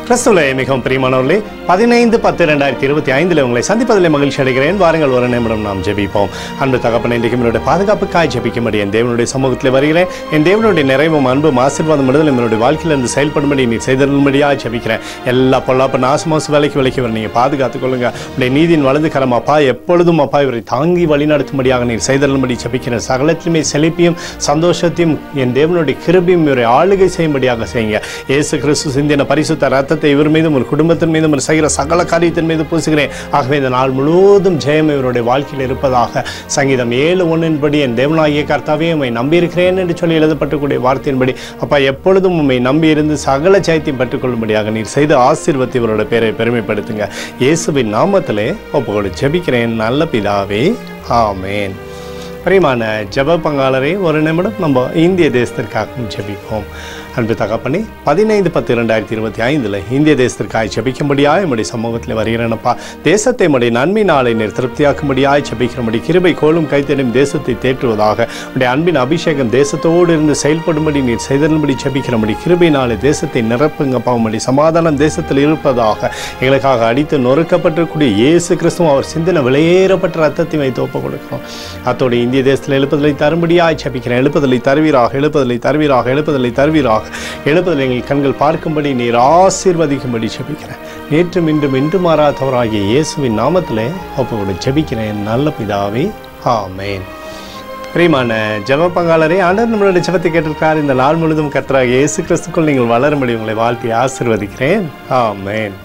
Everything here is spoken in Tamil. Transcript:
கிறிஸ்துவிலே மிகவும் பிரியமானவர்களே, 15/10/2025 உங்களை சந்திப்பதில் மகிழ்ச்சி அடைகிறேன். வாருங்கள், ஒரு நிமிடம் நாம் ஜெபிப்போம். அன்பு தகப்பனே, இன்றைக்கு என்னுடைய பாதுகாப்புக்காய் ஜெபிக்கும்படி என் தேவனுடைய சமூகத்தில் வருகிறேன். என் தேவனுடைய நிறைவும் அன்பும் ஆசீர்வாதம் விடுதலை என்னுடைய வாழ்க்கையிலிருந்து செயல்படும்படி நீ செய்தரும்படியாக ஜெபிக்கிறேன். எல்லா பொல்லாப்பு நாசமாசு விலைக்கு வர நீங்கள் பாதுகாத்துக் கொள்ளுங்க. உடைய நீதியின் வலது கரம் அப்பா எப்பொழுதும் அப்பா இவரை தாங்கி வழிநடத்தும்படியாக நீர் செய்தரும்படி ஜெபிக்கிறேன். சகலத்திலுமே செழிப்பையும் சந்தோஷத்தையும் என் தேவனுடைய கிருபையும் இவரை ஆளுகை செய்யும்படியாக செய்யுங்க. இயேசு கிறிஸ்து சிந்தின பரிசுத்த ரத்தத்தை இவர் மீதும் ஒரு குடும்பத்தின் மீதும் ஒரு செய்கிற சகல காரியத்தின் மீது பூசுகிறேன். ஆகவே இந்த நாள் முழுவதும் ஜெயம் இவருடைய வாழ்க்கையில் இருப்பதாக சங்கீதம் 7:1 என் தேவனாகிய கர்த்தாவே உம்மை நம்பியிருக்கிறேன் என்று சொல்லி எழுதப்பட்டக்கூடிய வார்த்தையின்படி அப்பா எப்பொழுதும் உம்மை நம்பி இருந்து சகல ஜெயத்தையும் பெற்றுக்கொள்ளும்படியாக நீர் செய்த ஆசீர்வத்தை இவருடைய பேரை பெருமைப்படுத்துங்க. இயேசுவின் நாமத்திலே ஒப்புக்கொடு ஜெபிக்கிறேன் நல்ல பிதாவே, ஆமேன். பிரியமான ஜெப பங்காளரை ஒரு நிமிடம் நம்ம இந்திய தேசத்திற்காகவும் ஜெபிப்போம். அன்பு தகப்பனே, 15/10/2025 இந்திய தேசத்திற்காக ஜெபிக்கும்படியாய் நம்முடைய சமூகத்தில் வருகிறேனப்பா. தேசத்தை நம்முடைய நன்மை நாளை நீர் திருப்தியாக்கும்படியாய் ஜெபிக்கிறபடி கிருபை கோலும் கைத்தேடும் தேசத்தை தேற்றுவதாக உடைய அன்பின் அபிஷேகம் தேசத்தோடு இருந்து செயல்படும்படி நீர் செய்தபடி ஜெபிக்கிறபடி கிருபை நாளை தேசத்தை நிரப்புங்கப்பா. உம்முடைய சமாதானம் தேசத்தில் இருப்பதாக எங்களுக்காக அடித்து நொறுக்கப்பட்டிருக்கூடிய இயேசு கிறிஸ்துவும் அவர் சிந்தனை விலையேறப்பட்ட ரத்தத்தை வைத்து ஒப்புக் கொடுக்கிறோம். அத்தோடு இந்திய தேசத்தில் எழுப்புதலை தரும்படியாய் ஜெபிக்கிறேன். எழுப்புதலை தருவீராக, எழுப்புதலை தருவீராக, எழுப்புதலை தருவீராக. எழுப்புதல் எங்கள் கண்கள் பார்க்கும்படி நீர் ஆசீர்வதிக்கும்படி ஜெபிக்கிறேன். நேற்றும் இன்றும் இன்று மாறாதவராகிய இயேசுவின் நாமத்திலே ஒப்புக்கொடு ஜெபிக்கிறேன் நல்ல பிதாவே, ஆமேன். பிரியமான ஜெப பங்காளரே, ஆண்டவர் நம்மளுடைய ஜெபத்தை கேட்டிருக்கார். இந்த நாள் முழுவதும் கர்த்தராகிய இயேசு கிறிஸ்துக்குள் நீங்கள் வளரும்படி உங்களை வாழ்த்தி ஆசீர்வதிக்கிறேன், ஆமேன்.